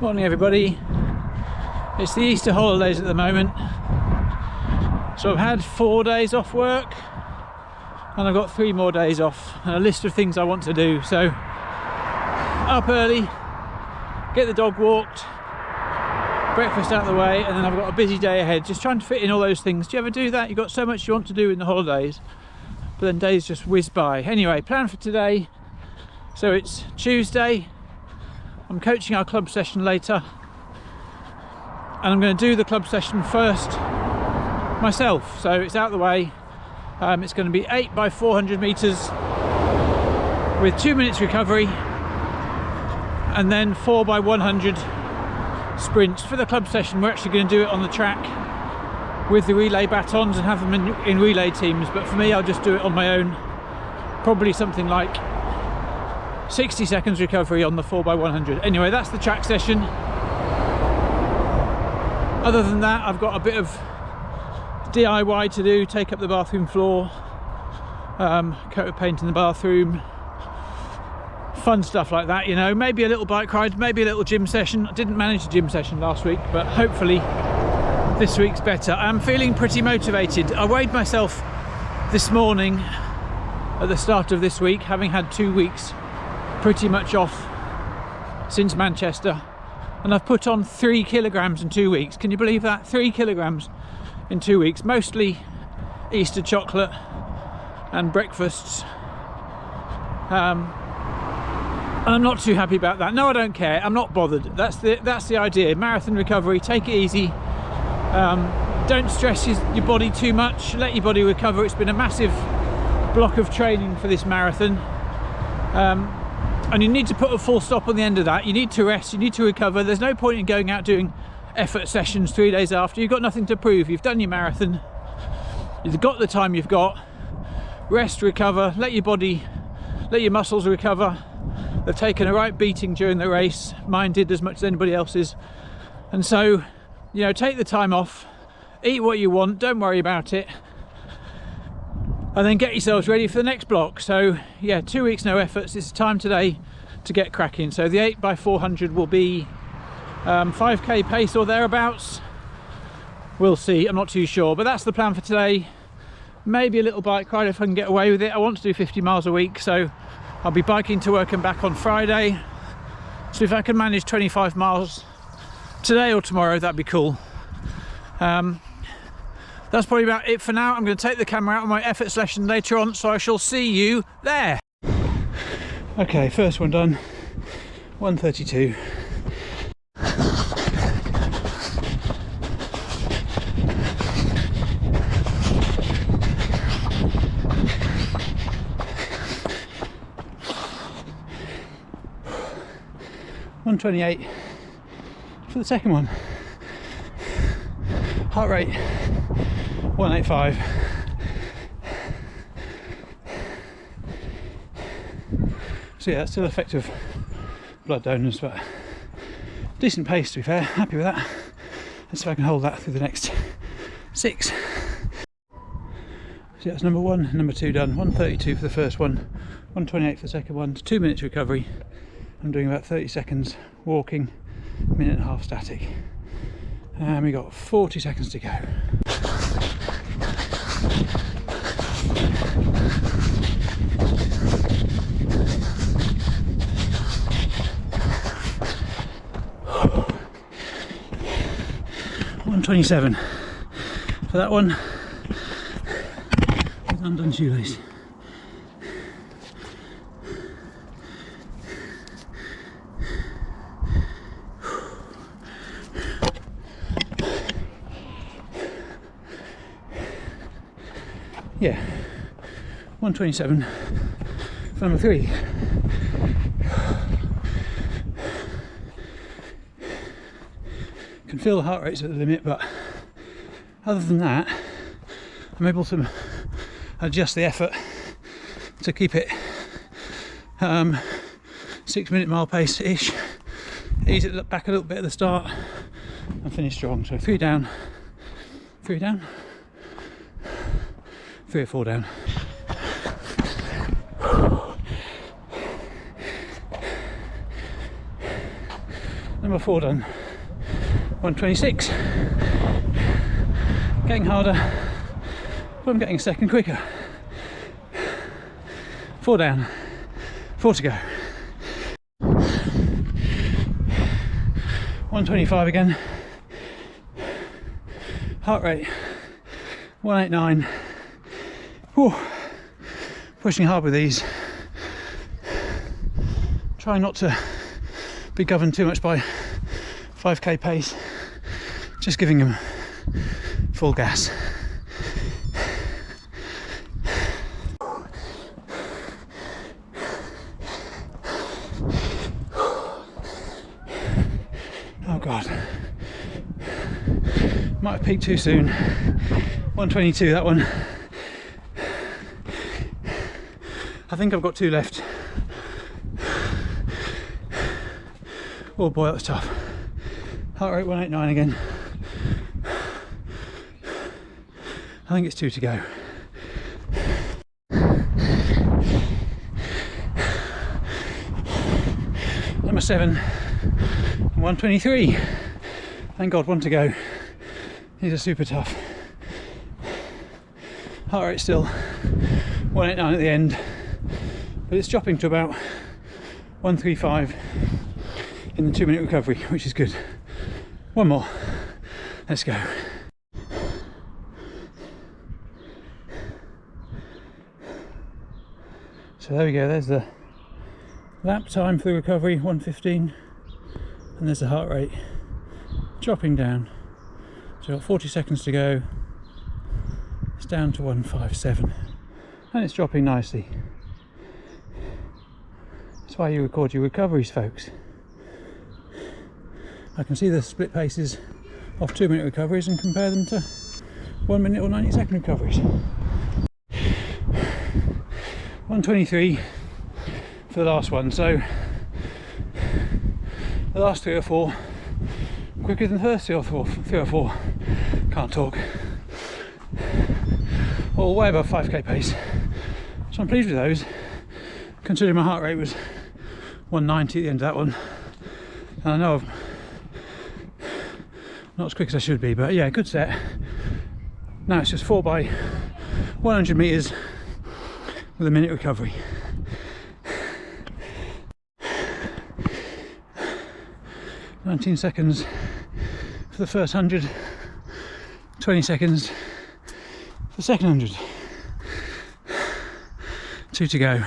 Morning everybody. It's the Easter holidays at the moment, so I've had 4 days off work and I've got 3 more days off and a list of things I want to do. So up early, get the dog walked, breakfast out of the way, and then I've got a busy day ahead just trying to fit in all those things. Do you ever do that? You've got so much you want to do in the holidays but then days just whiz by. Anyway, plan for today. So it's Tuesday, I'm coaching our club session later, and I'm going to do the club session first myself, so it's out of the way. It's going to be 8 by 400 meters with 2 minutes recovery, and then 4 by 100 sprints. For the club session we're actually going to do it on the track with the relay batons and have them in relay teams, but for me I'll just do it on my own. Probably something like 60 seconds recovery on the 4 by 100. Anyway, that's the track session. Other than that, I've got a bit of DIY to do, take up the bathroom floor, coat of paint in the bathroom, fun stuff like that, you know. Maybe a little bike ride, maybe a little gym session. I didn't manage a gym session last week, but hopefully this week's better. I'm feeling pretty motivated. I weighed myself this morning at the start of this week, having had 2 weeks pretty much off since Manchester, and I've put on 3 kilograms in 2 weeks. Can you believe that? 3 kilograms in 2 weeks, mostly Easter chocolate and breakfasts, and I'm not too happy about that. No, I don't care, I'm not bothered. That's the idea. Marathon recovery, take it easy, don't stress your body too much, let your body recover. It's been a massive block of training for this marathon, and you need to put a full stop on the end of that. You need to rest, you need to recover. There's no point in going out doing effort sessions 3 days after. You've got nothing to prove. You've done your marathon, you've got the time you've got. Rest, recover, let your body, let your muscles recover. They've taken a right beating during the race, mine did as much as anybody else's, and so, you know, take the time off, eat what you want, don't worry about it, and then get yourselves ready for the next block. So yeah, 2 weeks no efforts. It's time today to get cracking. So the 8 by 400 will be 5k pace or thereabouts. We'll see, I'm not too sure, but that's the plan for today. Maybe a little bike ride if I can get away with it. I want to do 50 miles a week, so I'll be biking to work and back on Friday. So if I can manage 25 miles today or tomorrow, that'd be cool. That's probably about it for now. I'm going to take the camera out of my effort session later on, so I shall see you there. Okay, first one done, 1:32. $128 for the second one. Heart rate 185. So yeah, that's still effective blood donors, but decent pace to be fair. Happy with that. Let's see if I can hold that through the next 6. So that's number 1 and number 2 done. 1:32 for the first one, 1:28 for the second one. 2 minutes recovery. I'm doing about 30 seconds walking, minute and a half static, and we got 40 seconds to go. $127 for that one with undone shoelace. Yeah, 127 for number 3. Can feel the heart rate's at the limit, but other than that, I'm able to adjust the effort to keep it 6 minute mile pace ish, ease it back a little bit at the start, and finish strong. So 3 down, 3 down, 3 or 4 down. Number 4 done. 1:26. Getting harder, but I'm getting a second quicker. 4 down, 4 to go. 1:25 again. Heart rate 189. Whew. Pushing hard with these. Trying not to be governed too much by 5k pace. Just giving them full gas. Oh God. Might have peaked too soon. 1:22 that one. I think I've got 2 left. Oh boy, that was tough. Heart rate 189 again. I think it's 2 to go. Number 7, 1:23. Thank God, 1 to go. These are super tough. Heart rate still 189 at the end, but it's dropping to about 135 in the 2-minute recovery, which is good. One more. Let's go. So there we go, there's the lap time for the recovery, 1:15, and there's the heart rate dropping down. So 40 seconds to go. It's down to 157, and it's dropping nicely. That's why you record your recoveries, folks. I can see the split paces of 2-minute recoveries and compare them to 1 minute or 90-second recoveries. 1:23 for the last one, so the last 3 or 4 quicker than the first 3 or 4. Can't talk. All way above 5k pace, so I'm pleased with those, considering my heart rate was 190 at the end of that one, and I know I'm not as quick as I should be, but yeah, good set. Now it's just 4 by 100 meters with a minute recovery. "19 seconds for the first 100, 20 seconds for the second 100. 2 to go.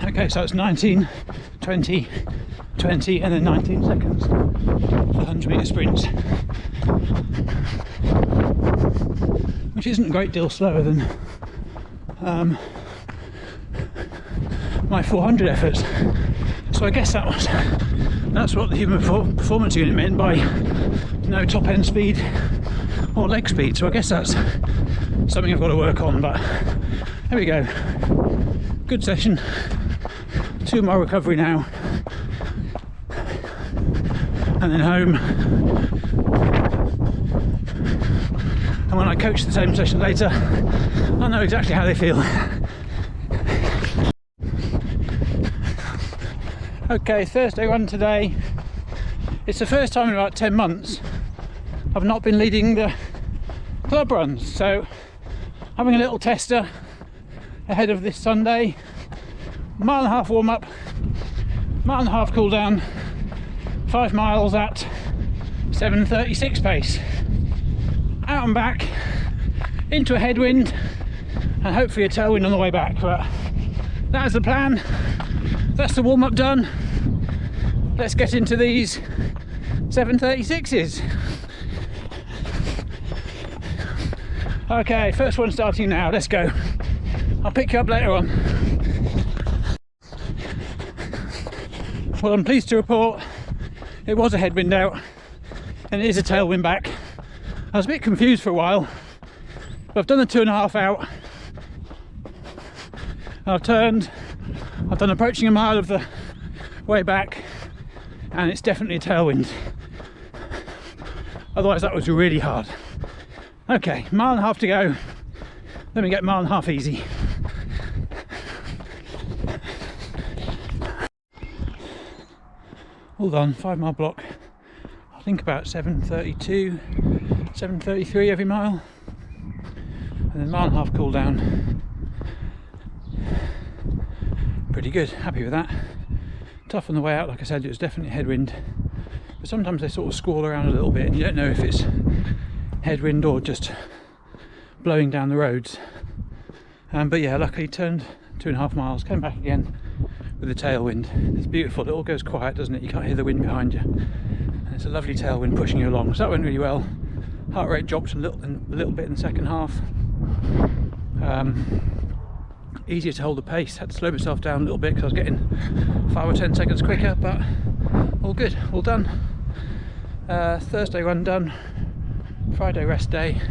Okay, so it's 19, 20, 20, and then 19 seconds for 100-meter sprints, which isn't a great deal slower than my 400 efforts. So I guess that's what the human performance unit meant by no top end speed or leg speed. So I guess that's something I've got to work on, but there we go. Good session. 2 more recovery now, and then home. And when I coach the same session later, I know exactly how they feel. Okay, Thursday run today. It's the first time in about 10 months I've not been leading the club runs, so having a little tester ahead of this Sunday. 1.5 mile warm up, 1.5 mile cool down, 5 miles at 7:36 pace. Out and back, into a headwind, and hopefully a tailwind on the way back. But that's the plan. That's the warm up done. Let's get into these 7:36s. Okay, first one starting now. Let's go. I'll pick you up later on. Well, I'm pleased to report it was a headwind out and it is a tailwind back. I was a bit confused for a while, but I've done the 2.5 out. I've turned, I've done approaching a mile of the way back, and it's definitely a tailwind. Otherwise that was really hard. Okay, 1.5 miles to go. Let me get 1.5 miles easy. All done, 5 mile block. I think about 7:32, 7:33 every mile, and then mile and a half cool down. Pretty good, happy with that. Tough on the way out, like I said, it was definitely headwind, but sometimes they sort of squall around a little bit and you don't know if it's headwind or just blowing down the roads. But yeah, luckily turned 2.5 miles, came back again with the tailwind. It's beautiful, it all goes quiet, doesn't it? You can't hear the wind behind you, and it's a lovely tailwind pushing you along, so that went really well. Heart rate dropped a little bit in the second half. Easier to hold the pace, had to slow myself down a little bit because I was getting 5 or 10 seconds quicker, but all good, all done. Thursday run done, Friday rest day,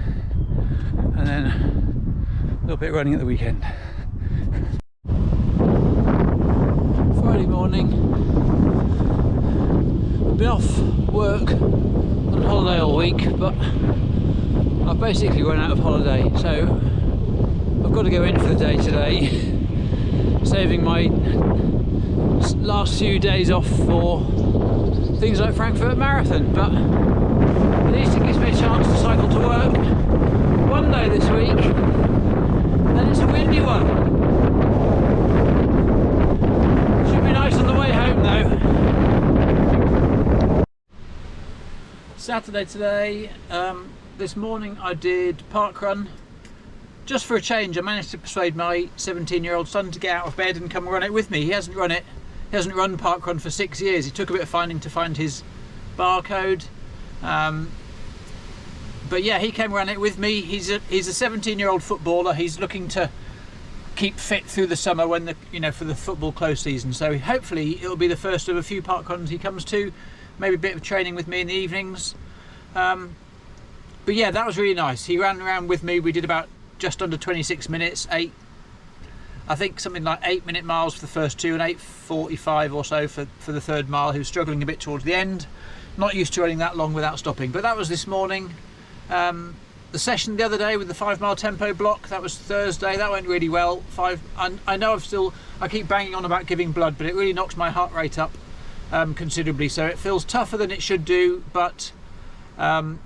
and then a little bit running at the weekend. Friday morning, I've been off work on holiday all week, but I've basically run out of holiday, so I've got to go in for the day today, saving my last few days off for things like Frankfurt Marathon, but at least it gives me a chance to cycle to work one day this week, and it's a windy one. Should be nice on the way home though. Saturday today. This morning I did parkrun. Just for a change, I managed to persuade my 17-year-old son to get out of bed and come run it with me. He hasn't run parkrun for 6 years. He took a bit of finding to find his barcode, but yeah, he came run it with me. He's a 17-year-old footballer. He's looking to keep fit through the summer when for the football close season. So hopefully it'll be the first of a few parkruns he comes to. Maybe a bit of training with me in the evenings. But yeah, that was really nice. He ran around with me. We did about just under 26 minutes, I think something like 8-minute miles for the first two and 8:45 or so for the third mile. He was struggling a bit towards the end, not used to running that long without stopping. But that was this morning. The session the other day with the 5 mile tempo block, that was Thursday, that went really well. I know I keep banging on about giving blood, but it really knocks my heart rate up considerably, so it feels tougher than it should do, but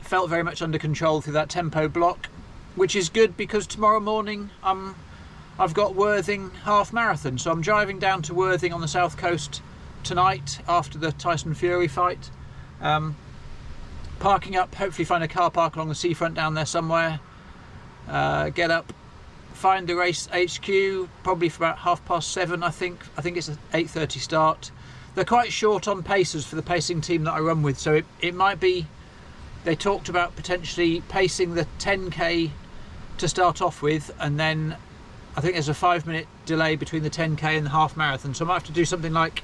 felt very much under control through that tempo block, which is good because tomorrow morning I've got Worthing half marathon, so I'm driving down to Worthing on the south coast tonight after the Tyson Fury fight, parking up, hopefully find a car park along the seafront down there somewhere, get up, find the race HQ probably for about 7:30. I think it's an 8:30 start. They're quite short on pacers for the pacing team that I run with, so it might be, they talked about potentially pacing the 10k to start off with, and then I think there's a 5-minute delay between the 10k and the half marathon, so I might have to do something like,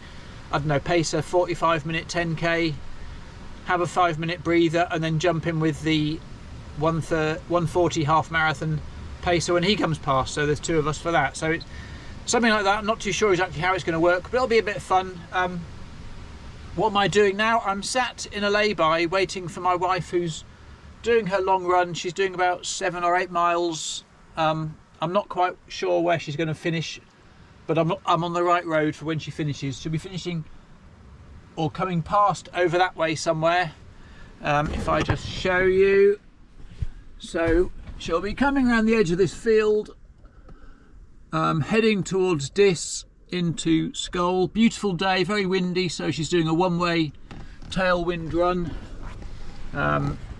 I don't know, pace a 45-minute 10k, have a 5-minute breather, and then jump in with the 140 half marathon pacer when he comes past, so there's 2 of us for that. So it's something like that. I'm not too sure exactly how it's going to work, but it'll be a bit of fun. What am I doing now? I'm sat in a lay-by waiting for my wife, who's doing her long run. She's doing about 7 or 8 miles. I'm not quite sure where she's going to finish, but I'm on the right road for when she finishes. She'll be finishing or coming past over that way somewhere. If I just show you. So she'll be coming around the edge of this field, heading towards Diss into Skull. Beautiful day, very windy, so she's doing a one-way tailwind run.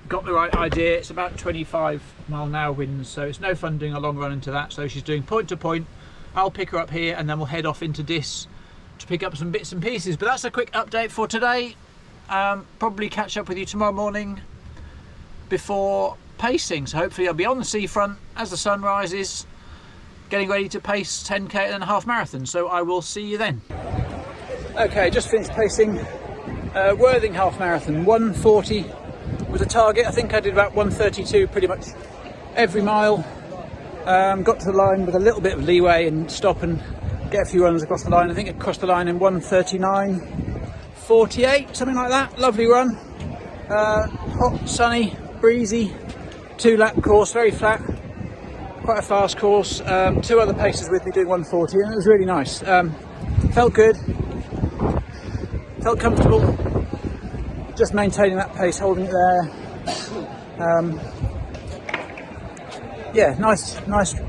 Got the right idea. It's about 25-mile-an-hour winds, so it's no fun doing a long run into that. So she's doing point to point. I'll pick her up here and then we'll head off into Diss to pick up some bits and pieces. But that's a quick update for today. Probably catch up with you tomorrow morning before pacing, so hopefully I'll be on the seafront as the sun rises, getting ready to pace 10k and a half marathon, so I will see you then. Okay, just finished pacing Worthing half marathon. 140 was a target. I think I did about 132 pretty much every mile. Got to the line with a little bit of leeway and stop and get a few runs across the line. I think I crossed the line in 1:39:48, something like that. Lovely run. Hot, sunny, breezy, 2-lap course, very flat, quite a fast course. 2 other pacers with me doing 140, and it was really nice. Felt good, felt comfortable. just maintaining that pace, holding it there. Yeah, nice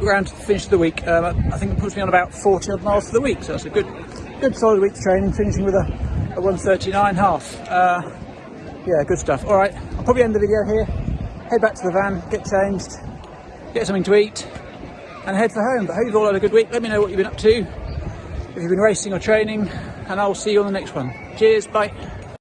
round to finish the week. I think it puts me on about 40 odd miles for the week, so that's a good solid week's training, finishing with a 1:39.5. Yeah, good stuff. All right, I'll probably end the video here, head back to the van, get changed, get something to eat, and head for home. But I hope you've all had a good week. Let me know what you've been up to, if you've been racing or training, and I'll see you on the next one. Cheers, bye.